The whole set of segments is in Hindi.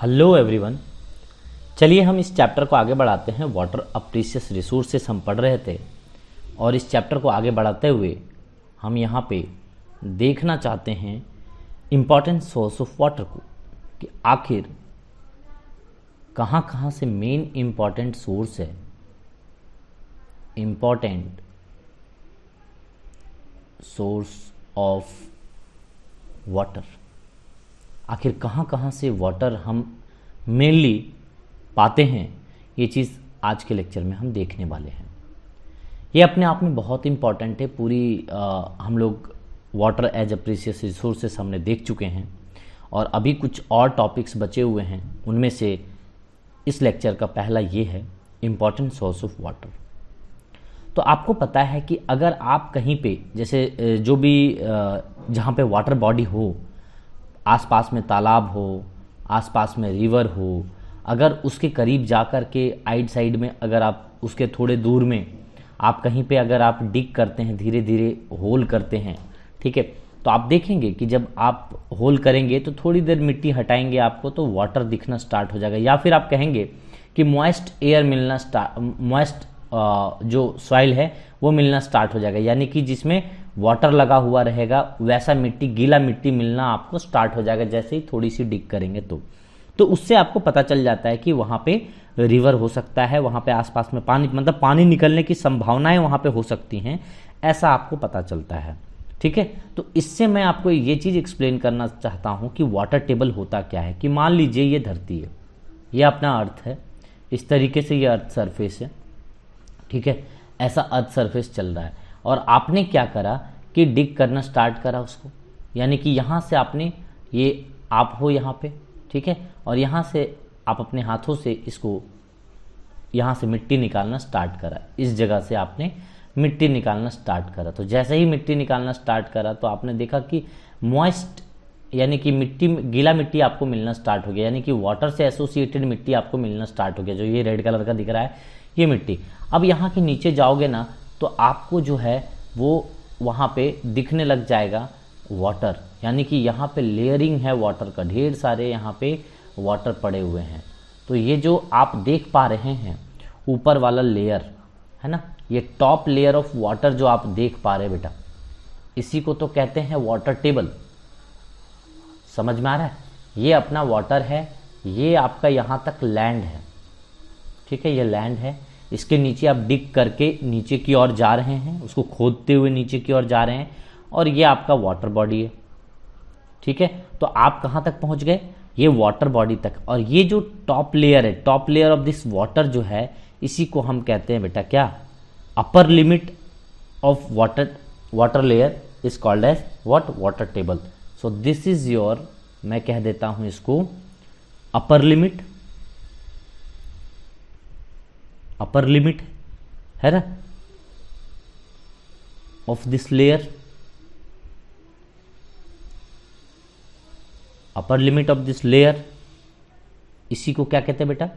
Hello everyone. चलिए हम इस चैप्टर को आगे बढ़ाते हैं। वाटर अ प्रीशियस रिसोर्सेस हम पढ़ रहे थे और इस चैप्टर को आगे बढ़ाते हुए हम यहाँ पे देखना चाहते हैं इम्पॉर्टेंट सोर्स ऑफ वाटर को, कि आखिर कहाँ कहाँ से मेन इम्पॉर्टेंट सोर्स है, इम्पॉर्टेंट सोर्स ऑफ वाटर। आखिर कहाँ कहाँ से वाटर हम मेनली पाते हैं, ये चीज़ आज के लेक्चर में हम देखने वाले हैं। ये अपने आप में बहुत इम्पॉर्टेंट है। पूरी हम लोग water as a precious resources हमने देख चुके हैं और अभी कुछ और टॉपिक्स बचे हुए हैं। उनमें से इस लेक्चर का पहला ये है इम्पॉर्टेंट सोर्स ऑफ वाटर। तो आपको पता है कि अगर आप कहीं पे जैसे जो भी जहाँ पे वाटर बॉडी हो, आसपास में तालाब हो, आसपास में रिवर हो, अगर उसके करीब जाकर के आइड साइड में, अगर आप उसके थोड़े दूर में आप कहीं पे अगर आप डिग करते हैं, धीरे धीरे होल करते हैं, ठीक है, तो आप देखेंगे कि जब आप होल करेंगे तो थोड़ी देर मिट्टी हटाएंगे आपको तो वाटर दिखना स्टार्ट हो जाएगा। या फिर आप कहेंगे कि मॉइस्ट एयर मिलना मॉइस्ट जो सॉइल है वो मिलना स्टार्ट हो जाएगा, यानी कि जिसमें वाटर लगा हुआ रहेगा वैसा मिट्टी, गीला मिट्टी मिलना आपको स्टार्ट हो जाएगा जैसे ही थोड़ी सी डिग करेंगे। तो उससे आपको पता चल जाता है कि वहाँ पे रिवर हो सकता है, वहाँ पे आसपास में पानी, मतलब पानी निकलने की संभावनाएं वहाँ पे हो सकती हैं, ऐसा आपको पता चलता है। ठीक है, तो इससे मैं आपको ये चीज़ एक्सप्लेन करना चाहता हूँ कि वाटर टेबल होता क्या है। कि मान लीजिए ये धरती है, ये अपना अर्थ है, इस तरीके से ये अर्थ सरफेस है, ठीक है, ऐसा अर्थ सरफेस चल रहा है और आपने क्या करा कि डिग करना स्टार्ट करा उसको, यानी कि यहाँ से आपने, ये आप हो यहाँ पे, ठीक है, और यहाँ से आप अपने हाथों से इसको, यहाँ से मिट्टी निकालना स्टार्ट करा, इस जगह से आपने मिट्टी निकालना स्टार्ट करा। तो जैसे ही मिट्टी निकालना स्टार्ट करा तो आपने देखा कि मॉइस्ट, यानी कि मिट्टी, गीला मिट्टी आपको मिलना स्टार्ट हो गया, यानी कि वाटर से एसोसिएटेड मिट्टी आपको मिलना स्टार्ट हो गया। जो ये रेड कलर का दिख रहा है ये मिट्टी। अब यहाँ के नीचे जाओगे ना तो आपको जो है वो वहाँ पे दिखने लग जाएगा वाटर, यानी कि यहाँ पे लेयरिंग है वाटर का, ढेर सारे यहाँ पे वाटर पड़े हुए हैं। तो ये जो आप देख पा रहे हैं ऊपर वाला लेयर है ना, ये टॉप लेयर ऑफ वाटर जो आप देख पा रहे हैं बेटा, इसी को तो कहते हैं वाटर टेबल। समझ में आ रहा है? ये अपना वाटर है, ये आपका यहाँ तक लैंड है, ठीक है, ये लैंड है। इसके नीचे आप डिग करके नीचे की ओर जा रहे हैं, उसको खोदते हुए नीचे की ओर जा रहे हैं और ये आपका वाटर बॉडी है, ठीक है। तो आप कहाँ तक पहुँच गए? ये वाटर बॉडी तक। और ये जो टॉप लेयर है, top layer of this water जो है, इसी को हम कहते हैं बेटा क्या? Upper limit of water layer is called as what? Water table. So this is your, मैं कह देता हूं इसको अपर लिमिट, अपर लिमिट है ना of this layer, upper limit of this layer, इसी को क्या कहते हैं बेटा?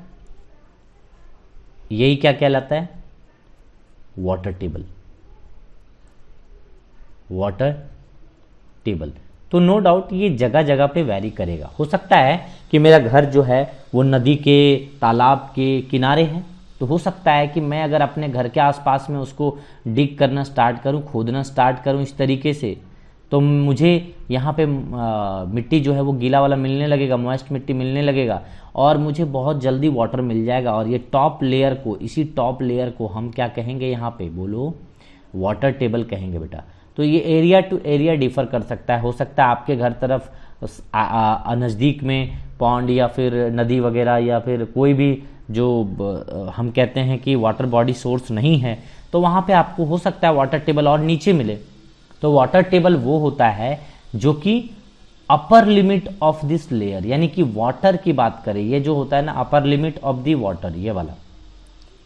यही क्या कहलाता है? Water table, water table. तो नो डाउट ये जगह जगह पे वैरी करेगा। हो सकता है कि मेरा घर जो है वो नदी के, तालाब के किनारे है, तो हो सकता है कि मैं अगर अपने घर के आसपास में उसको डिग करना स्टार्ट करूं, खोदना स्टार्ट करूं इस तरीके से, तो मुझे यहाँ पे मिट्टी जो है वो गीला वाला मिलने लगेगा, मॉइस्ट मिट्टी मिलने लगेगा और मुझे बहुत जल्दी वाटर मिल जाएगा। और ये टॉप लेयर को, इसी टॉप लेयर को हम क्या कहेंगे यहाँ पे? बोलो, वाटर टेबल कहेंगे बेटा। तो ये एरिया टू एरिया डिफर कर सकता है। हो सकता है आपके घर तरफ नज़दीक में पॉन्ड या फिर नदी वगैरह या फिर कोई भी जो हम कहते हैं कि वाटर बॉडी सोर्स नहीं है, तो वहाँ पे आपको हो सकता है वाटर टेबल और नीचे मिले। तो वाटर टेबल वो होता है जो कि अपर लिमिट ऑफ दिस लेयर, यानी कि वाटर की बात करें, ये जो होता है ना अपर लिमिट ऑफ दी वाटर, ये वाला,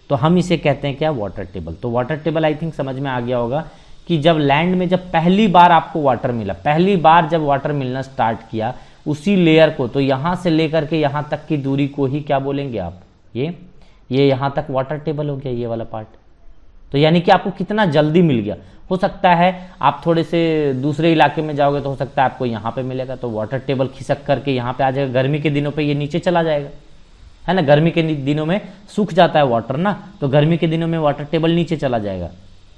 तो हम इसे कहते हैं क्या? Water table. तो वाटर टेबल आई थिंक समझ में आ गया होगा कि जब लैंड में जब पहली बार आपको वाटर मिला, पहली बार जब वाटर मिलना स्टार्ट किया उसी लेयर को, तो यहां से लेकर के यहां तक की दूरी को ही क्या बोलेंगे आप? ये यहां तक वाटर टेबल हो गया, ये वाला पार्ट। तो यानी कि आपको कितना जल्दी मिल गया। हो सकता है आप थोड़े से दूसरे इलाके में जाओगे तो हो सकता है आपको यहाँ पे मिलेगा, तो वाटर टेबल खिसक करके यहाँ पे आ जाएगा। गर्मी के दिनों पे ये नीचे चला जाएगा, है ना। गर्मी के दिनों में सूख जाता है वाटर ना, तो गर्मी के दिनों में वाटर टेबल नीचे चला जाएगा।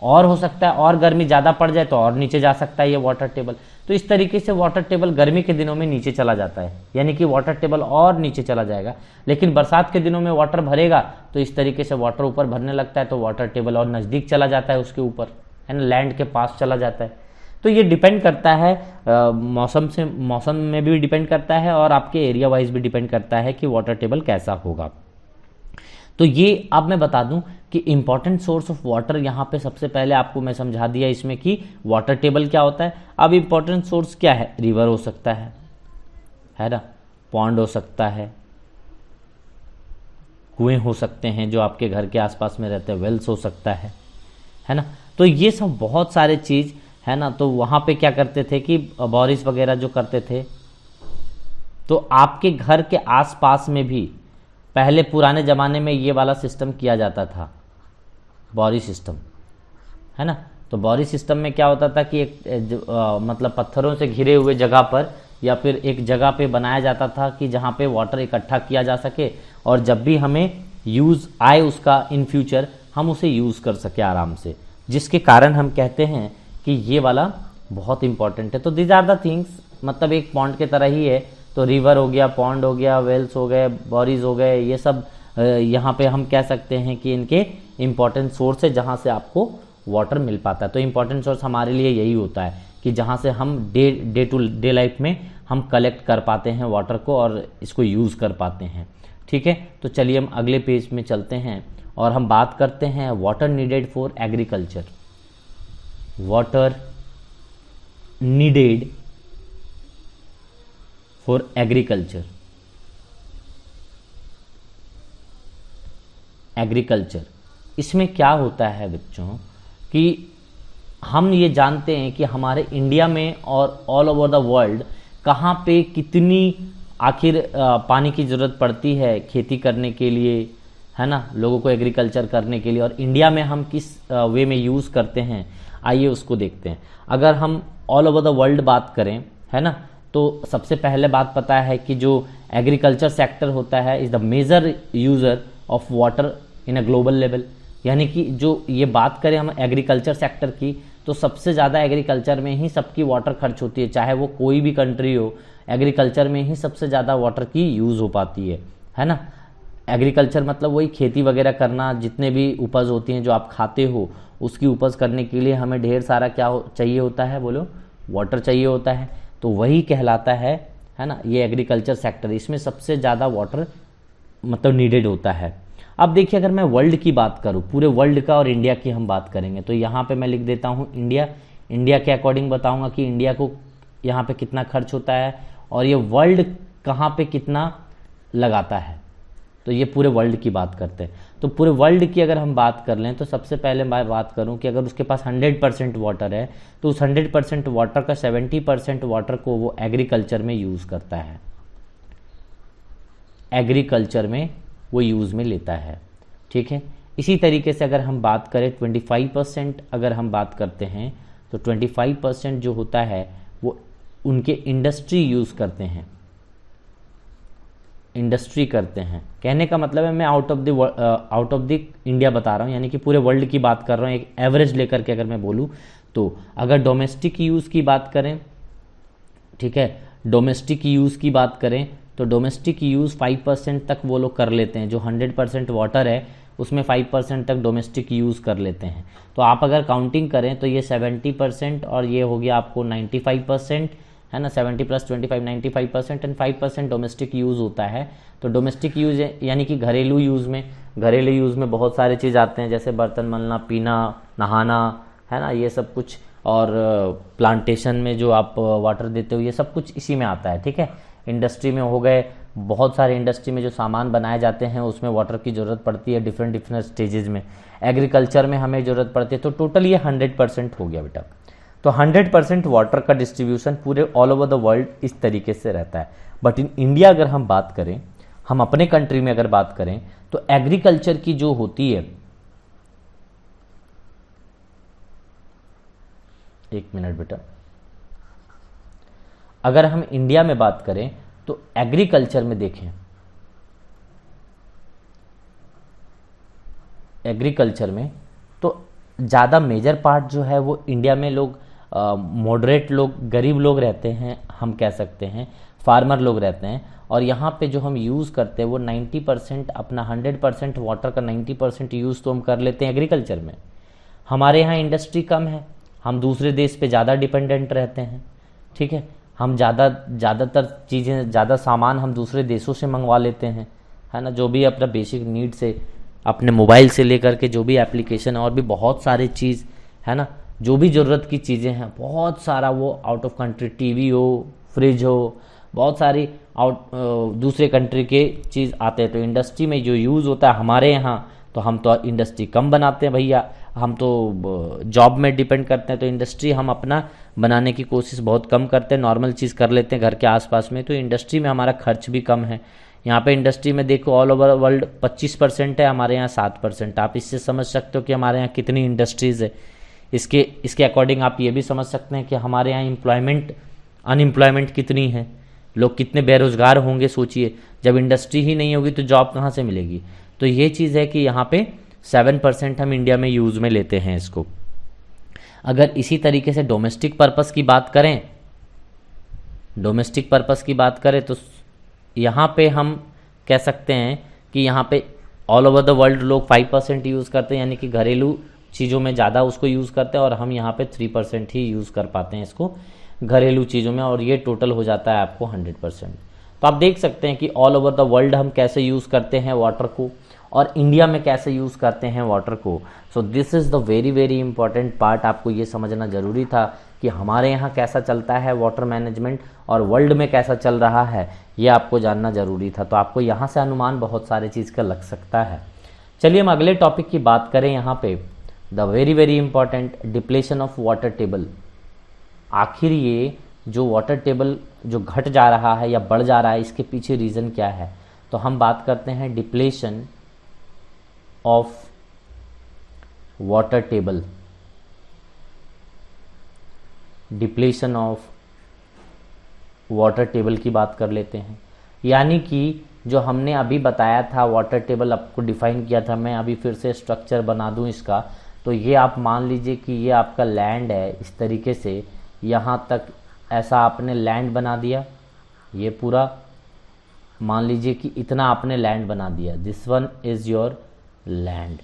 और हो सकता है और गर्मी ज़्यादा पड़ जाए तो और नीचे जा सकता है ये वाटर टेबल। तो इस तरीके से वाटर टेबल गर्मी के दिनों में नीचे चला जाता है, यानी कि वाटर टेबल और नीचे चला जाएगा। लेकिन बरसात के दिनों में वाटर भरेगा तो इस तरीके से वाटर ऊपर भरने लगता है, तो वाटर टेबल और नज़दीक चला जाता है उसके ऊपर, है ना, लैंड के पास चला जाता है। तो ये डिपेंड करता है मौसम से, मौसम में भी डिपेंड करता है और आपके एरिया वाइज भी डिपेंड करता है कि वाटर टेबल कैसा होगा। तो ये अब मैं बता दूं कि इंपॉर्टेंट सोर्स ऑफ वाटर यहाँ पे सबसे पहले आपको मैं समझा दिया इसमें कि वाटर टेबल क्या होता है। अब इंपॉर्टेंट सोर्स क्या है, रिवर हो सकता है ना, पॉन्ड हो सकता है, कुएं हो सकते हैं जो आपके घर के आसपास में रहते हैं, वेल्स हो सकता है ना। तो ये सब बहुत सारे चीज़ है ना। तो वहाँ पे क्या करते थे कि बोरिस वगैरह जो करते थे, तो आपके घर के आसपास में भी पहले पुराने ज़माने में ये वाला सिस्टम किया जाता था, बोरी सिस्टम, है ना। तो बोरी सिस्टम में क्या होता था कि एक मतलब पत्थरों से घिरे हुए जगह पर या फिर एक जगह पे बनाया जाता था कि जहाँ पे वाटर इकट्ठा किया जा सके, और जब भी हमें यूज़ आए उसका इन फ्यूचर हम उसे यूज़ कर सके आराम से, जिसके कारण हम कहते हैं कि ये वाला बहुत इंपॉर्टेंट है। तो दीज आर द थिंग्स, मतलब एक पॉन्ड के तरह ही है। तो रिवर हो गया, पॉन्ड हो गया, वेल्स हो गए, बोरीज हो गए, ये सब यहाँ पे हम कह सकते हैं कि इनके इंपॉर्टेंट सोर्स है जहाँ से आपको वाटर मिल पाता है। तो इंपॉर्टेंट सोर्स हमारे लिए यही होता है कि जहाँ से हम डे टू डे लाइफ में हम कलेक्ट कर पाते हैं वाटर को और इसको यूज़ कर पाते हैं। ठीक है, तो चलिए हम अगले पेज में चलते हैं और हम बात करते हैं water needed for agriculture. Water needed for agriculture. Agriculture इसमें क्या होता है बच्चों कि हम ये जानते हैं कि हमारे इंडिया में और ऑल ओवर द वर्ल्ड कहाँ पे कितनी आखिर पानी की ज़रूरत पड़ती है खेती करने के लिए, है ना, लोगों को एग्रीकल्चर करने के लिए, और इंडिया में हम किस वे में यूज़ करते हैं, आइए उसको देखते हैं। अगर हम ऑल ओवर द वर्ल्ड बात करें, है ना, तो सबसे पहले बात पता है कि जो एग्रीकल्चर सेक्टर होता है is the major user of water in a global level. यानी कि जो ये बात करें हम एग्रीकल्चर सेक्टर की, तो सबसे ज़्यादा एग्रीकल्चर में ही सबकी वाटर खर्च होती है, चाहे वो कोई भी कंट्री हो, एग्रीकल्चर में ही सबसे ज़्यादा वाटर की यूज़ हो पाती है ना। एग्रीकल्चर मतलब वही खेती वगैरह करना, जितने भी उपज होती हैं जो आप खाते हो उसकी उपज करने के लिए हमें ढेर सारा चाहिए होता है, बोलो, वाटर चाहिए होता है। तो वही कहलाता है ना, ये एग्रीकल्चर सेक्टर, इसमें सबसे ज़्यादा वाटर मतलब नीडेड होता है। अब देखिए, अगर मैं वर्ल्ड की बात करूँ, पूरे वर्ल्ड का और इंडिया की हम बात करेंगे, तो यहाँ पे मैं लिख देता हूँ इंडिया। इंडिया के अकॉर्डिंग बताऊँगा कि इंडिया को यहाँ पे कितना खर्च होता है और ये वर्ल्ड कहाँ पे कितना लगाता है। तो ये पूरे वर्ल्ड की बात करते हैं। तो पूरे वर्ल्ड की अगर हम बात कर लें तो सबसे पहले मैं बात करूं कि अगर उसके पास 100% वाटर है तो उस 100% वाटर का 70% वाटर को वो एग्रीकल्चर में यूज़ करता है, एग्रीकल्चर में वो यूज़ में लेता है। ठीक है, इसी तरीके से अगर हम बात करें 25% अगर हम बात करते हैं तो 25% जो होता है वो उनके इंडस्ट्री यूज़ करते हैं, इंडस्ट्री करते हैं। कहने का मतलब है मैं आउट ऑफ द इंडिया बता रहा हूँ, यानी कि पूरे वर्ल्ड की बात कर रहा हूँ, एक एवरेज लेकर के अगर मैं बोलूँ तो। अगर डोमेस्टिक यूज़ की बात करें, ठीक है, डोमेस्टिक यूज़ की बात करें तो डोमेस्टिक यूज़ 5% तक वो लोग कर लेते हैं। जो 100% वाटर है उसमें 5% तक डोमेस्टिक यूज़ कर लेते हैं। तो आप अगर काउंटिंग करें तो ये 70% और ये हो गया आपको 95%, है ना। 70 + 25 95% एंड 5% डोमेस्टिक यूज़ होता है। तो डोमेस्टिक यूज़ यानी कि घरेलू यूज़ में बहुत सारे चीज़ आते हैं, जैसे बर्तन मलना, पीना, नहाना, है ना, ये सब कुछ, और प्लांटेशन में जो आप वाटर देते हो ये सब कुछ इसी में आता है। ठीक है, इंडस्ट्री में हो गए, बहुत सारे इंडस्ट्री में जो सामान बनाए जाते हैं उसमें वाटर की ज़रूरत पड़ती है डिफरेंट स्टेजेस में। एग्रीकल्चर में हमें ज़रूरत पड़ती है। तो टोटल ये 100% हो गया बेटा। तो 100% वाटर का डिस्ट्रीब्यूशन पूरे ऑल ओवर द वर्ल्ड इस तरीके से रहता है। बट इन इंडिया अगर हम बात करें, हम अपने कंट्री में अगर बात करें तो एग्रीकल्चर की जो होती है एक मिनट बेटा। अगर हम इंडिया में बात करें तो एग्रीकल्चर में देखें, एग्रीकल्चर में तो ज़्यादा मेजर पार्ट जो है वो इंडिया में लोग मॉडरेट लोग, गरीब लोग रहते हैं, हम कह सकते हैं फार्मर लोग रहते हैं। और यहाँ पे जो हम यूज़ करते हैं वो 90% अपना 100% वाटर का 90% यूज़ तो हम कर लेते हैं एग्रीकल्चर में। हमारे यहाँ इंडस्ट्री कम है, हम दूसरे देश पे ज़्यादा डिपेंडेंट रहते हैं, ठीक है। हम ज़्यादातर चीज़ें, ज़्यादा सामान हम दूसरे देशों से मंगवा लेते हैं, है ना। जो भी अपना बेसिक नीड से, अपने मोबाइल से लेकर के जो भी एप्लीकेशन और भी बहुत सारी चीज़ है ना, जो भी ज़रूरत की चीज़ें हैं बहुत सारा वो आउट ऑफ कंट्री, टीवी हो, फ्रिज हो, बहुत सारी दूसरे कंट्री के चीज़ आते हैं। तो इंडस्ट्री में जो यूज़ होता है हमारे यहाँ, तो हम तो इंडस्ट्री कम बनाते हैं भैया, हम तो जॉब में डिपेंड करते हैं। तो इंडस्ट्री हम अपना बनाने की कोशिश बहुत कम करते हैं, नॉर्मल चीज़ कर लेते हैं घर के आसपास में। तो इंडस्ट्री में हमारा खर्च भी कम है। यहाँ पे इंडस्ट्री में देखो ऑल ओवर वर्ल्ड 25% है, हमारे यहाँ 7%। आप इससे समझ सकते हो कि हमारे यहाँ कितनी इंडस्ट्रीज़ है। इसके अकॉर्डिंग आप ये भी समझ सकते हैं कि हमारे यहाँ अनएम्प्लॉयमेंट कितनी है, लोग कितने बेरोज़गार होंगे। सोचिए, जब इंडस्ट्री ही नहीं होगी तो जॉब कहाँ से मिलेगी। तो ये चीज़ है कि यहाँ पे 7% हम इंडिया में यूज़ में लेते हैं इसको। अगर इसी तरीके से डोमेस्टिक पर्पस की बात करें, डोमेस्टिक पर्पस की बात करें तो यहाँ पे हम कह सकते हैं कि यहाँ पे ऑल ओवर द वर्ल्ड लोग 5% यूज़ करते हैं, यानी कि घरेलू चीज़ों में ज़्यादा उसको यूज़ करते हैं, और हम यहाँ पे 3% ही यूज़ कर पाते हैं इसको घरेलू चीज़ों में, और ये टोटल हो जाता है आपको 100%। तो आप देख सकते हैं कि ऑल ओवर द वर्ल्ड हम कैसे यूज़ करते हैं वाटर को, और इंडिया में कैसे यूज़ करते हैं वाटर को। So this is the very very important part. आपको ये समझना ज़रूरी था कि हमारे यहाँ कैसा चलता है वाटर मैनेजमेंट और वर्ल्ड में कैसा चल रहा है, ये आपको जानना ज़रूरी था। तो आपको यहाँ से अनुमान बहुत सारे चीज़ का लग सकता है। चलिए हम अगले टॉपिक की बात करें। यहाँ पे the very very important depletion of water table. आखिर ये जो वाटर टेबल जो घट जा रहा है या बढ़ जा रहा है, इसके पीछे रीज़न क्या है। तो हम बात करते हैं depletion of water table, depletion of water table की बात कर लेते हैं। यानी कि जो हमने अभी बताया था वाटर टेबल, आपको डिफाइन किया था, मैं अभी फिर से स्ट्रक्चर बना दूं इसका। तो ये आप मान लीजिए कि ये आपका लैंड है, इस तरीके से यहाँ तक ऐसा आपने लैंड बना दिया, ये पूरा मान लीजिए कि इतना आपने लैंड बना दिया, this one is your land,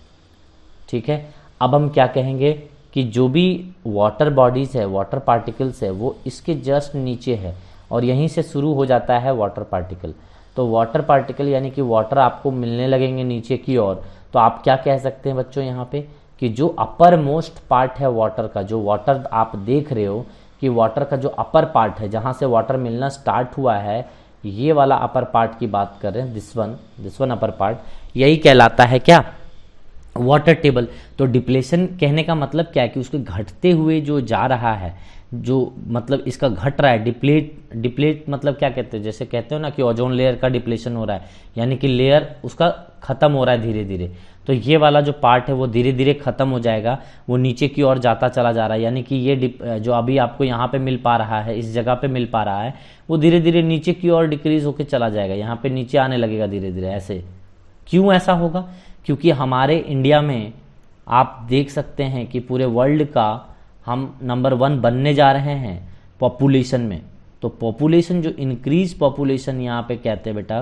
ठीक है। अब हम क्या कहेंगे कि जो भी वाटर बॉडीज़ है, वाटर पार्टिकल्स है, वो इसके जस्ट नीचे है, और यहीं से शुरू हो जाता है वाटर पार्टिकल। तो वाटर पार्टिकल यानी कि वाटर आपको मिलने लगेंगे नीचे की ओर। तो आप क्या कह सकते हैं बच्चों यहाँ पे कि जो अपर मोस्ट पार्ट है वाटर का, जो वाटर आप देख रहे हो कि वाटर का जो अपर पार्ट है, जहाँ से वाटर मिलना स्टार्ट हुआ है, ये वाला अपर पार्ट की बात कर रहे हैं, दिस वन अपर पार्ट, यही कहलाता है क्या, वाटर टेबल। तो डिप्लेशन कहने का मतलब क्या है कि उसके घटते हुए जो जा रहा है, जो मतलब इसका घट रहा है। डिप्लेट मतलब क्या कहते हैं, जैसे कहते हो ना कि ओजोन लेयर का डिप्लेशन हो रहा है, यानी कि लेयर उसका खत्म हो रहा है धीरे धीरे। तो ये वाला जो पार्ट है वो धीरे धीरे खत्म हो जाएगा, वो नीचे की ओर जाता चला जा रहा है। यानी कि ये जो अभी आपको यहाँ पे मिल पा रहा है, इस जगह पे मिल पा रहा है, वो धीरे धीरे नीचे की ओर डिक्रीज होकर चला जाएगा, यहाँ पे नीचे आने लगेगा धीरे धीरे। ऐसे क्यों ऐसा होगा, क्योंकि हमारे इंडिया में आप देख सकते हैं कि पूरे वर्ल्ड का हम नंबर 1 बनने जा रहे हैं पॉपुलेशन में। तो पॉपुलेशन जो इंक्रीज पॉपुलेशन यहाँ पे कहते हैं बेटा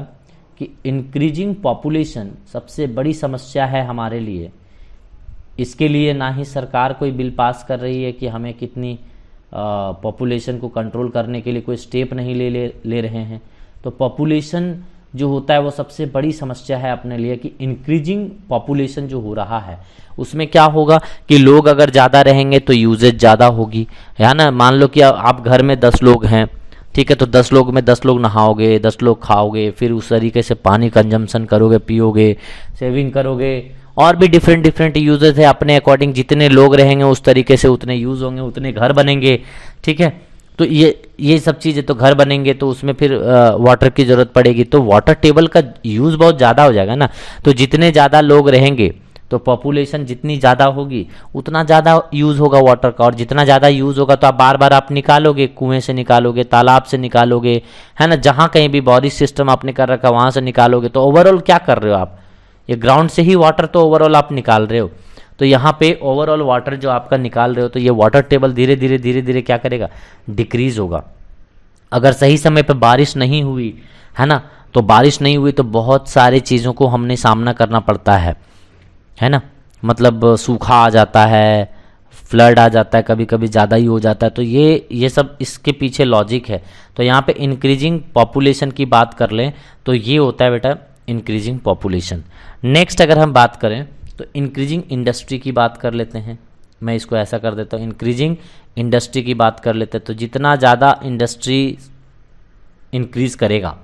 कि इंक्रीजिंग पॉपुलेशन सबसे बड़ी समस्या है हमारे लिए। इसके लिए ना ही सरकार कोई बिल पास कर रही है कि हमें कितनी पॉपुलेशन को कंट्रोल करने के लिए कोई स्टेप नहीं ले रहे हैं। तो पॉपुलेशन जो होता है वो सबसे बड़ी समस्या है अपने लिए कि इंक्रीजिंग पॉपुलेशन जो हो रहा है उसमें क्या होगा कि लोग अगर ज़्यादा रहेंगे तो यूजेज ज़्यादा होगी, है ना। मान लो कि आप घर में 10 लोग हैं, ठीक है, तो 10 लोग में 10 लोग नहाओगे, 10 लोग खाओगे, फिर उस तरीके से पानी कंजम्पशन करोगे, पियोगे, सेविंग करोगे, और भी डिफरेंट यूजेज है अपने अकॉर्डिंग। जितने लोग रहेंगे उस तरीके से उतने यूज़ होंगे, उतने घर बनेंगे, ठीक है। तो ये सब चीज़ें, तो घर बनेंगे तो उसमें फिर वाटर की ज़रूरत पड़ेगी, तो वाटर टेबल का यूज़ बहुत ज़्यादा हो जाएगा ना। तो जितने ज़्यादा लोग रहेंगे तो पॉपुलेशन जितनी ज़्यादा होगी उतना ज़्यादा यूज़ होगा वाटर का, और जितना ज़्यादा यूज़ होगा तो आप बार बार आप निकालोगे, कुएं से निकालोगे, तालाब से निकालोगे, है ना, जहाँ कहीं भी बोरिंग सिस्टम आपने कर रखा वहाँ से निकालोगे। तो ओवरऑल क्या कर रहे हो आप, ये ग्राउंड से ही वाटर तो ओवरऑल आप निकाल रहे हो। तो यहाँ पे ओवरऑल वाटर जो आपका निकाल रहे हो, तो ये वाटर टेबल धीरे धीरे धीरे धीरे क्या करेगा, डिक्रीज होगा। अगर सही समय पे बारिश नहीं हुई, है ना, तो बारिश नहीं हुई तो बहुत सारी चीज़ों को हमने सामना करना पड़ता है ना, मतलब सूखा आ जाता है, फ्लड आ जाता है, कभी कभी ज़्यादा ही हो जाता है। तो ये सब इसके पीछे लॉजिक है। तो यहाँ पे इंक्रीजिंग पॉपुलेशन की बात कर लें तो ये होता है बेटा इंक्रीजिंग पॉपुलेशन। नेक्स्ट अगर हम बात करें तो इंक्रीजिंग इंडस्ट्री की बात कर लेते हैं। मैं इसको ऐसा कर देता हूँ, इंक्रीजिंग इंडस्ट्री की बात कर लेते हैं। तो जितना ज़्यादा इंडस्ट्री इंक्रीज़ करेगा,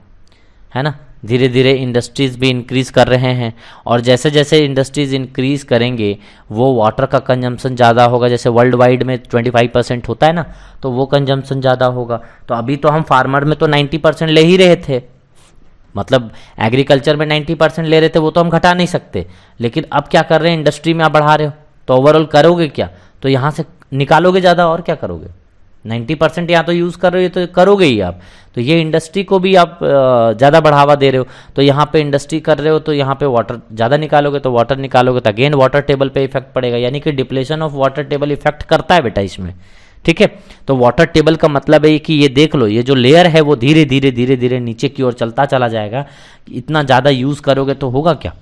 है ना, धीरे धीरे इंडस्ट्रीज़ भी इंक्रीज़ कर रहे हैं, और जैसे जैसे इंडस्ट्रीज़ इंक्रीज़ करेंगे वो वाटर का कंजम्पशन ज़्यादा होगा। जैसे वर्ल्ड वाइड में 25% होता है ना, तो वो कंजम्पशन ज़्यादा होगा। तो अभी तो हम फार्मर में तो 90% ले ही रहे थे, मतलब एग्रीकल्चर में 90% ले रहे थे, वो तो हम घटा नहीं सकते। लेकिन अब क्या कर रहे हैं, इंडस्ट्री में आप बढ़ा रहे हो, तो ओवरऑल करोगे क्या, तो यहाँ से निकालोगे ज़्यादा, और क्या करोगे, 90% यहाँ तो यूज़ कर रहे हो तो करोगे ही आप। तो ये इंडस्ट्री को भी आप ज़्यादा बढ़ावा दे रहे हो, तो यहाँ पे इंडस्ट्री कर रहे हो तो यहाँ पे वाटर ज़्यादा निकालोगे, तो वाटर निकालोगे तो अगेन वाटर टेबल पे इफेक्ट पड़ेगा। यानी कि depletion of water table effect करता है बेटा इसमें, ठीक है। तो वाटर टेबल का मतलब है कि ये देख लो, ये जो लेयर है वो धीरे धीरे धीरे धीरे नीचे की ओर चलता चला जाएगा। इतना ज़्यादा यूज़ करोगे तो होगा क्या।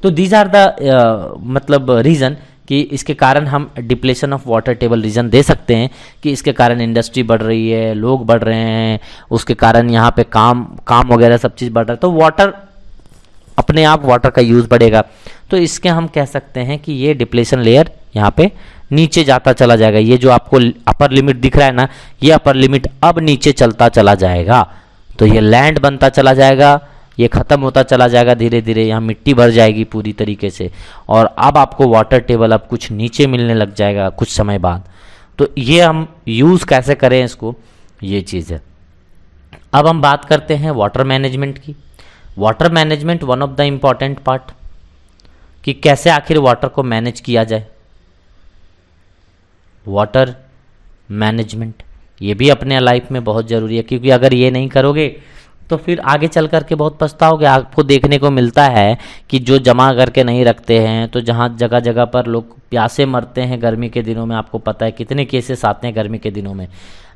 तो दीज आर द मतलब रीज़न कि इसके कारण हम depletion of water table reason दे सकते हैं कि इसके कारण इंडस्ट्री बढ़ रही है, लोग बढ़ रहे हैं, उसके कारण यहाँ पे काम वगैरह सब चीज़ बढ़ रहा है, तो वाटर अपने आप वाटर का यूज़ बढ़ेगा। तो इसके हम कह सकते हैं कि ये डिप्लेशन लेयर यहाँ पे नीचे जाता चला जाएगा। ये जो आपको अपर लिमिट दिख रहा है ना, ये अपर लिमिट अब नीचे चलता चला जाएगा। तो ये लैंड बनता चला जाएगा, ये ख़त्म होता चला जाएगा धीरे धीरे, यहाँ मिट्टी भर जाएगी पूरी तरीके से, और अब आपको वाटर टेबल अब कुछ नीचे मिलने लग जाएगा कुछ समय बाद। तो ये हम यूज़ कैसे करें इसको, ये चीज़ है। अब हम बात करते हैं वाटर मैनेजमेंट की। Water management one of the important part, कि कैसे आखिर वाटर को मैनेज किया जाए। वाटर मैनेजमेंट ये भी अपने लाइफ में बहुत ज़रूरी है, क्योंकि अगर ये नहीं करोगे तो फिर आगे चल करके बहुत पछताओगे। आपको देखने को मिलता है कि जो जमा करके नहीं रखते हैं, तो जहाँ जगह जगह पर लोग प्यासे मरते हैं गर्मी के दिनों में, आपको पता है कितने केसेस आते हैं गर्मी के दिनों में,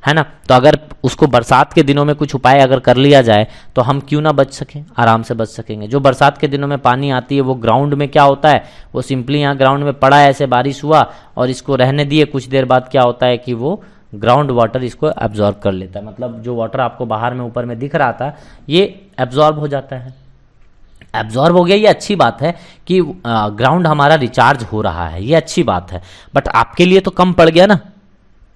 है ना। तो अगर उसको बरसात के दिनों में कुछ उपाय अगर कर लिया जाए तो हम क्यों ना बच सकें, आराम से बच सकेंगे। जो बरसात के दिनों में पानी आती है वो ग्राउंड में क्या होता है, वो सिंपली यहाँ ग्राउंड में पड़ा है, ऐसे बारिश हुआ और इसको रहने दिए, कुछ देर बाद क्या होता है कि वो ग्राउंड वाटर इसको एब्जॉर्ब कर लेता है। मतलब जो वाटर आपको बाहर में ऊपर में दिख रहा था ये एब्जॉर्ब हो जाता है। एब्जॉर्ब हो गया, ये अच्छी बात है कि ग्राउंड हमारा रिचार्ज हो रहा है, ये अच्छी बात है। बट आपके लिए तो कम पड़ गया ना,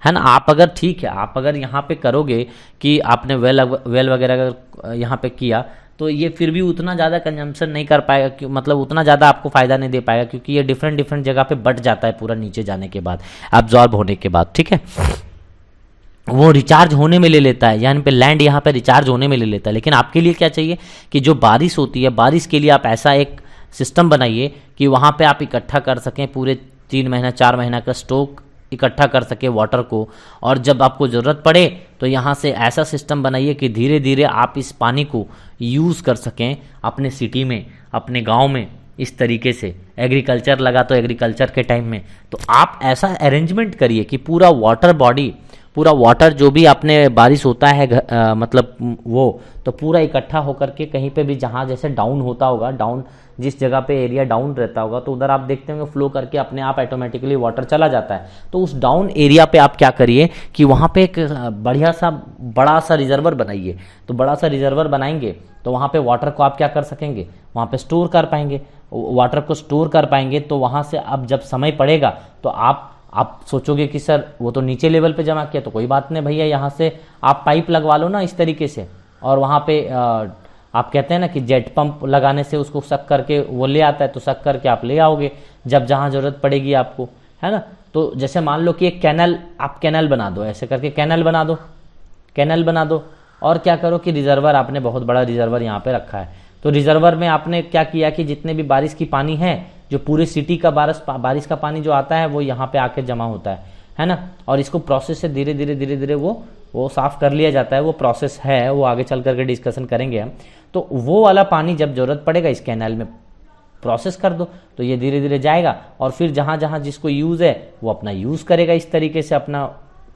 है ना। आप अगर ठीक है, आप अगर यहाँ पे करोगे कि आपने वेल वगैरह अगर यहाँ पे किया तो ये फिर भी उतना ज़्यादा कंजम्पशन नहीं कर पाएगा, कि मतलब उतना ज़्यादा आपको फ़ायदा नहीं दे पाएगा, क्योंकि ये डिफरेंट जगह पे बट जाता है पूरा नीचे जाने के बाद, एब्जॉर्ब होने के बाद, ठीक है। वो रिचार्ज होने में ले लेता है, यानी पे लैंड यहाँ पे रिचार्ज होने में ले लेता है। लेकिन आपके लिए क्या चाहिए कि जो बारिश होती है, बारिश के लिए आप ऐसा एक सिस्टम बनाइए कि वहाँ पे आप इकट्ठा कर सकें, पूरे 3 महीना 4 महीना का स्टॉक इकट्ठा कर सके वाटर को, और जब आपको ज़रूरत पड़े तो यहाँ से ऐसा सिस्टम बनाइए कि धीरे धीरे आप इस पानी को यूज़ कर सकें अपने सिटी में, अपने गांव में। इस तरीके से एग्रीकल्चर लगा तो एग्रीकल्चर के टाइम में तो आप ऐसा अरेंजमेंट करिए कि पूरा वाटर बॉडी, पूरा वाटर जो भी आपने बारिश होता है मतलब वो तो पूरा इकट्ठा होकर के कहीं पे भी जहाँ जैसे डाउन होता होगा, डाउन जिस जगह पे एरिया डाउन रहता होगा तो उधर आप देखते होंगे फ्लो करके अपने आप ऑटोमेटिकली वाटर चला जाता है। तो उस डाउन एरिया पे आप क्या करिए कि वहाँ पे एक बढ़िया सा बड़ा सा रिजर्वर बनाइए। तो बड़ा सा रिजर्वर बनाएंगे तो वहाँ पे वाटर को आप क्या कर सकेंगे, वहाँ पे स्टोर कर पाएंगे, वाटर को स्टोर कर पाएंगे। तो वहाँ से अब जब समय पड़ेगा तो आप सोचोगे कि सर वो तो नीचे लेवल पे जमा किया, तो कोई बात नहीं भैया, यहाँ से आप पाइप लगवा लो ना इस तरीके से, और वहाँ पे आप कहते हैं ना कि जेट पंप लगाने से उसको सक करके वो ले आता है, तो सक करके आप ले आओगे जब जहाँ ज़रूरत पड़ेगी आपको, है ना। तो जैसे मान लो कि एक कैनल, आप कैनल बना दो, ऐसे करके कैनल बना दो और क्या करो कि रिजर्वर, आपने बहुत बड़ा रिजर्वर यहाँ पे रखा है, तो रिजर्वर में आपने क्या किया कि जितने भी बारिश की पानी है जो पूरे सिटी का बारिश का पानी जो आता है वो यहाँ पे आके जमा होता है ना, और इसको प्रोसेस से धीरे धीरे वो साफ कर लिया जाता है। वो प्रोसेस है, वो आगे चल करके डिस्कशन करेंगे हम। तो वो वाला पानी जब जरूरत पड़ेगा इस कैनाल में प्रोसेस कर दो तो ये धीरे धीरे जाएगा, और फिर जहाँ जहाँ जिसको यूज़ है वो अपना यूज़ करेगा इस तरीके से, अपना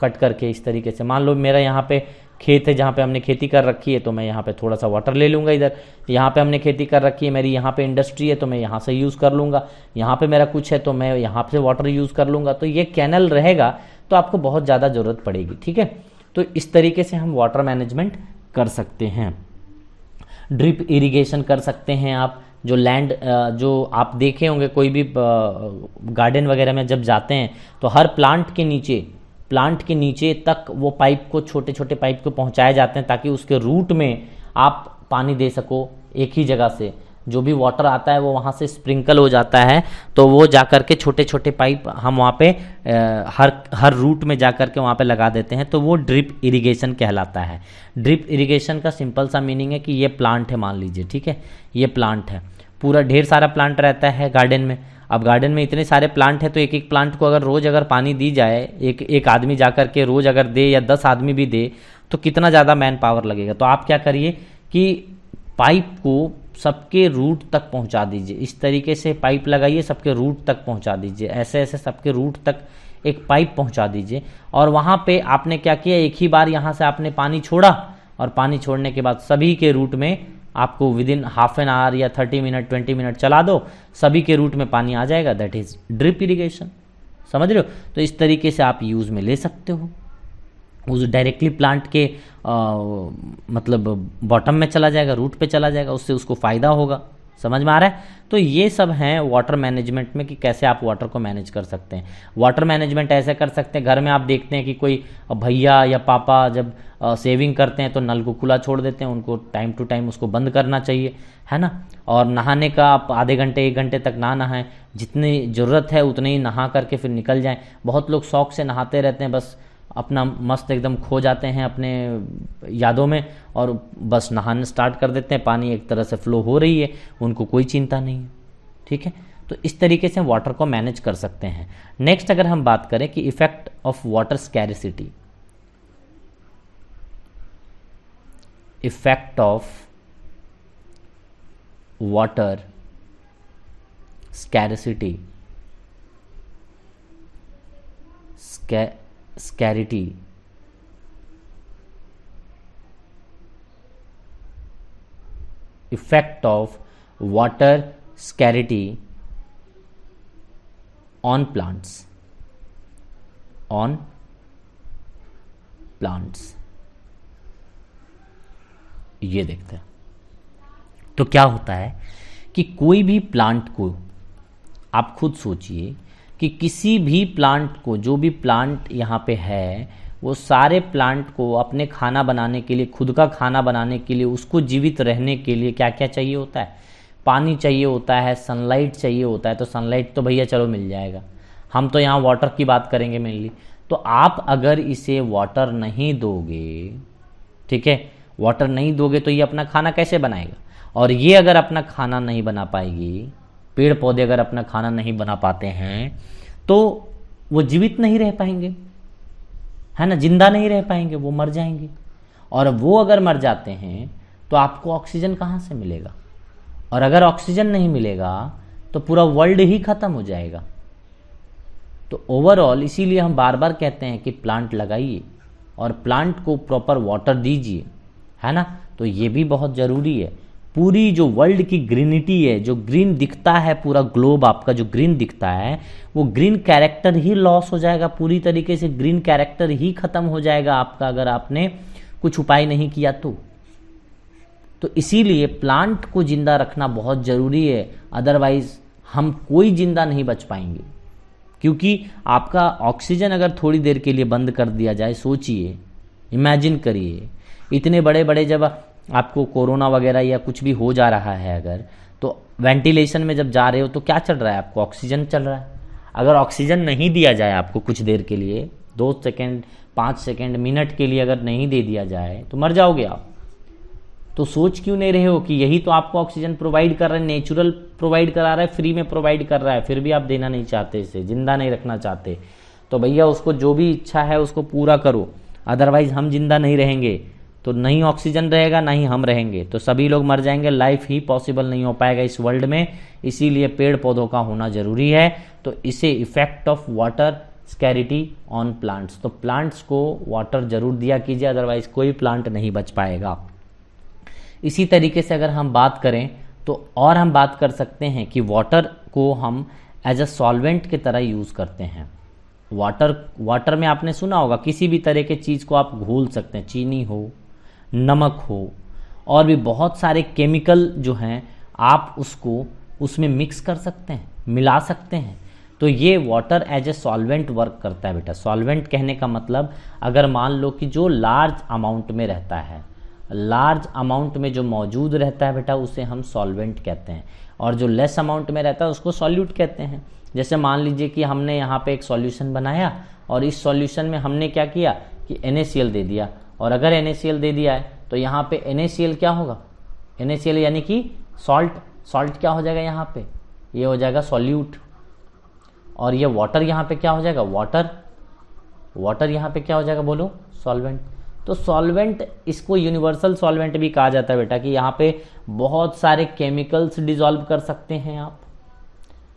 कट करके इस तरीके से। मान लो मेरा यहाँ पे खेत है जहाँ पे हमने खेती कर रखी है, तो मैं यहाँ पे थोड़ा सा वाटर ले लूँगा इधर। यहाँ पे हमने खेती कर रखी है, मेरी यहाँ पे इंडस्ट्री है तो मैं यहाँ से यूज़ कर लूँगा। यहाँ पे मेरा कुछ है तो मैं यहाँ से वाटर यूज़ कर लूँगा। तो ये कैनल रहेगा तो आपको बहुत ज़्यादा ज़रूरत पड़ेगी, ठीक है। तो इस तरीके से हम वाटर मैनेजमेंट कर सकते हैं। ड्रिप इरिगेशन कर सकते हैं आप। जो लैंड जो आप देखे होंगे कोई भी गार्डन वगैरह में जब जाते हैं तो हर प्लांट के नीचे तक वो पाइप को, छोटे छोटे पाइप को पहुंचाए जाते हैं ताकि उसके रूट में आप पानी दे सको एक ही जगह से। जो भी वाटर आता है वो वहाँ से स्प्रिंकल हो जाता है, तो वो जा कर के छोटे छोटे पाइप हम वहाँ पे हर रूट में जा कर के वहाँ पे लगा देते हैं, तो वो ड्रिप इरिगेशन कहलाता है। ड्रिप इरिगेशन का सिंपल सा मीनिंग है कि ये प्लांट है, मान लीजिए, ठीक है, ये प्लांट है, पूरा ढेर सारा प्लांट रहता है गार्डन में। अब गार्डन में इतने सारे प्लांट है तो एक एक प्लांट को अगर रोज़ अगर पानी दी जाए, एक आदमी जा कर के रोज़ अगर दे या 10 आदमी भी दे तो कितना ज़्यादा मैन पावर लगेगा। तो आप क्या करिए कि पाइप को सबके रूट तक पहुंचा दीजिए, इस तरीके से पाइप लगाइए, सबके रूट तक पहुंचा दीजिए, ऐसे ऐसे सबके रूट तक एक पाइप पहुंचा दीजिए। और वहाँ पे आपने क्या किया, एक ही बार यहाँ से आपने पानी छोड़ा, और पानी छोड़ने के बाद सभी के रूट में आपको विदिन हाफ एन आवर या 30 मिनट 20 मिनट चला दो, सभी के रूट में पानी आ जाएगा। दैट इज ड्रिप इरिगेशन, समझ रहे हो। तो इस तरीके से आप यूज़ में ले सकते हो। उस डायरेक्टली प्लांट के मतलब बॉटम में चला जाएगा, रूट पे चला जाएगा, उससे उसको फ़ायदा होगा। समझ में आ रहा है। तो ये सब हैं वाटर मैनेजमेंट में कि कैसे आप वाटर को मैनेज कर सकते हैं। वाटर मैनेजमेंट ऐसे कर सकते हैं, घर में आप देखते हैं कि कोई भैया या पापा जब सेविंग करते हैं तो नल को खुला छोड़ देते हैं, उनको टाइम टू टाइम उसको बंद करना चाहिए, है ना। और नहाने का आप आधे घंटे 1 घंटे तक ना नहाएं, जितनी ज़रूरत है उतने ही नहा करके फिर निकल जाएं। बहुत लोग शौक से नहाते रहते हैं, बस अपना मस्त एकदम खो जाते हैं अपने यादों में और बस नहाने स्टार्ट कर देते हैं, पानी एक तरह से फ्लो हो रही है, उनको कोई चिंता नहीं है, ठीक है। तो इस तरीके से वाटर को मैनेज कर सकते हैं। नेक्स्ट अगर हम बात करें कि effect of water scarcity, effect of water scarcity, scarcity, effect of water scarcity on plants, on plants, ये देखते हैं। तो क्या होता है कि कोई भी प्लांट को, आप खुद सोचिए कि किसी भी प्लांट को, जो भी प्लांट यहाँ पे है, वो सारे प्लांट को अपने खाना बनाने के लिए, खुद का खाना बनाने के लिए, उसको जीवित रहने के लिए क्या क्या चाहिए होता है, पानी चाहिए होता है, सनलाइट चाहिए होता है। तो सनलाइट तो भैया चलो मिल जाएगा, हम तो यहाँ वाटर की बात करेंगे मेनली। तो आप अगर इसे वाटर नहीं दोगे, ठीक है, वाटर नहीं दोगे तो ये अपना खाना कैसे बनाएगा। और ये अगर अपना खाना नहीं बना पाएगी, पेड़ पौधे अगर अपना खाना नहीं बना पाते हैं तो वो जीवित नहीं रह पाएंगे, है ना, जिंदा नहीं रह पाएंगे, वो मर जाएंगे। और वो अगर मर जाते हैं तो आपको ऑक्सीजन कहाँ से मिलेगा, और अगर ऑक्सीजन नहीं मिलेगा तो पूरा वर्ल्ड ही खत्म हो जाएगा। तो ओवरऑल इसीलिए हम बार बार कहते हैं कि प्लांट लगाइए और प्लांट को प्रॉपर वाटर दीजिए, है ना। तो ये भी बहुत ज़रूरी है। पूरी जो वर्ल्ड की ग्रीनिटी है, जो ग्रीन दिखता है, पूरा ग्लोब आपका जो ग्रीन दिखता है, वो ग्रीन कैरेक्टर ही लॉस हो जाएगा, पूरी तरीके से ग्रीन कैरेक्टर ही खत्म हो जाएगा आपका, अगर आपने कुछ उपाय नहीं किया तो इसीलिए प्लांट को जिंदा रखना बहुत ज़रूरी है। अदरवाइज हम कोई जिंदा नहीं बच पाएंगे, क्योंकि आपका ऑक्सीजन अगर थोड़ी देर के लिए बंद कर दिया जाए, सोचिए, इमेजिन करिए, इतने बड़े बड़े जब आपको कोरोना वगैरह या कुछ भी हो जा रहा है अगर, तो वेंटिलेशन में जब जा रहे हो तो क्या चल रहा है, आपको ऑक्सीजन चल रहा है। अगर ऑक्सीजन नहीं दिया जाए आपको कुछ देर के लिए, 2 सेकेंड 5 सेकेंड मिनट के लिए अगर नहीं दे दिया जाए तो मर जाओगे आप, तो सोच क्यों नहीं रहे हो कि यही तो आपको ऑक्सीजन प्रोवाइड कर रहा है, नेचुरल प्रोवाइड करा रहा है, फ्री में प्रोवाइड कर रहा है, फिर भी आप देना नहीं चाहते, इसे जिंदा नहीं रखना चाहते। तो भैया उसको जो भी इच्छा है उसको पूरा करो, अदरवाइज हम जिंदा नहीं रहेंगे। तो नहीं ऑक्सीजन रहेगा ना ही हम रहेंगे, तो सभी लोग मर जाएंगे, लाइफ ही पॉसिबल नहीं हो पाएगा इस वर्ल्ड में। इसीलिए पेड़ पौधों का होना जरूरी है। तो इसे effect of water scarcity on plants, तो प्लांट्स को वाटर जरूर दिया कीजिए, अदरवाइज कोई प्लांट नहीं बच पाएगा। इसी तरीके से अगर हम बात करें तो और हम बात कर सकते हैं कि वाटर को हम एज अ सॉल्वेंट की तरह यूज़ करते हैं। वाटर में आपने सुना होगा किसी भी तरह के चीज़ को आप घोल सकते हैं, चीनी हो, नमक हो, और भी बहुत सारे केमिकल जो हैं आप उसको उसमें मिक्स कर सकते हैं, मिला सकते हैं। तो ये water as a solvent work करता है बेटा। सॉल्वेंट कहने का मतलब अगर मान लो कि जो लार्ज अमाउंट में रहता है, लार्ज अमाउंट में जो मौजूद रहता है बेटा, उसे हम सॉल्वेंट कहते हैं, और जो लेस अमाउंट में रहता है उसको सॉल्यूट कहते हैं। जैसे मान लीजिए कि हमने यहाँ पे एक सॉल्यूशन बनाया और इस सॉल्यूशन में हमने क्या किया कि NaCl दे दिया, और अगर NaCl दे दिया है तो यहाँ पे NaCl क्या होगा, NaCl यानी कि सॉल्ट क्या हो जाएगा यहाँ पे, ये हो जाएगा सॉल्यूट। और ये वाटर यहाँ पे क्या हो जाएगा, वाटर यहाँ पे क्या हो जाएगा बोलो, सॉल्वेंट। तो सॉल्वेंट, इसको यूनिवर्सल सॉल्वेंट भी कहा जाता है बेटा, कि यहाँ पे बहुत सारे केमिकल्स डिसॉल्व कर सकते हैं आप,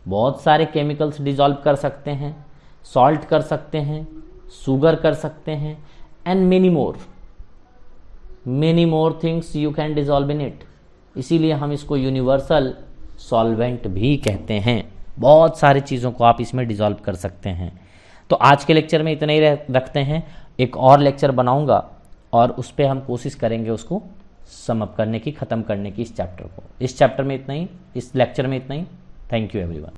बहुत सारे केमिकल्स डिसॉल्व कर सकते हैं, सॉल्ट कर सकते हैं, शुगर कर सकते हैं, and many more things you can dissolve in it. इसीलिए हम इसको यूनिवर्सल सॉल्वेंट भी कहते हैं। बहुत सारी चीज़ों को आप इसमें डिसॉल्व कर सकते हैं। तो आज के लेक्चर में इतना ही रखते हैं, एक और लेक्चर बनाऊंगा और उस पर हम कोशिश करेंगे उसको सम अप करने की, ख़त्म करने की इस चैप्टर को। इस चैप्टर में इतना ही, इस लेक्चर में इतना ही। Thank you everyone.